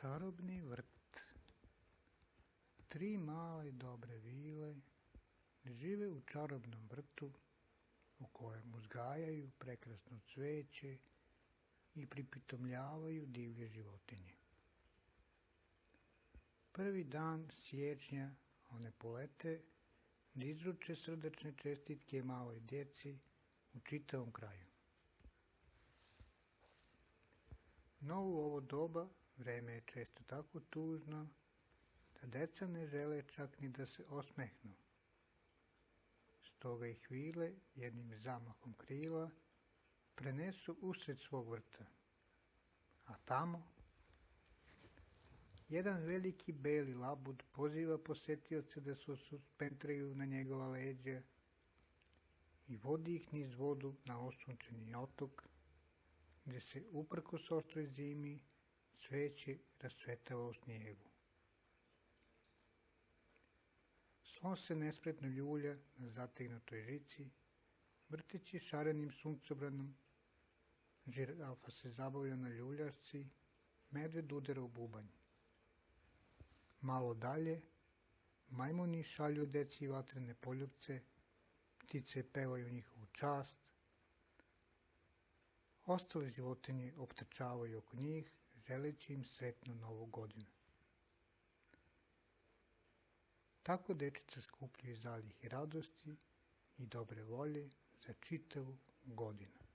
Čarobni vrt. 3 male dobre vile žive u čarobnom vrtu u kojem uzgajaju prekrasno cveće i pripitomljavaju divlje životinje. Prvi dan siječnja one polete da izruče srdačne čestitke maloj djeci u čitavom kraju. No u ovo doba vreme je često tako tužno da deca ne žele čak ni da se osmehnu. Stoga ih vile jednim zamahom krila prenesu usred svog vrta. A tamo jedan veliki beli labud poziva posetioce da se suspentraju na njegova leđa i vodi ih niz vodu na osunčeni otok, gdje se uprkos oštroj zimi cveće rasvetava u snijegu. Slon se nespretno ljulja na zategnutoj žici, vrteći šarenim suncobranom, žirafa se zabavlja na ljuljašci, medved udara u bubanj. Malo dalje, majmuni šalju deci vatrene poljupce, ptice pevaju njihovu čast, ostale životinje optrčavaju oko njih, želeći im sretnu novu godinu. Tako dečica skupljaju zalihe radosti i dobre volje za čitavu godinu.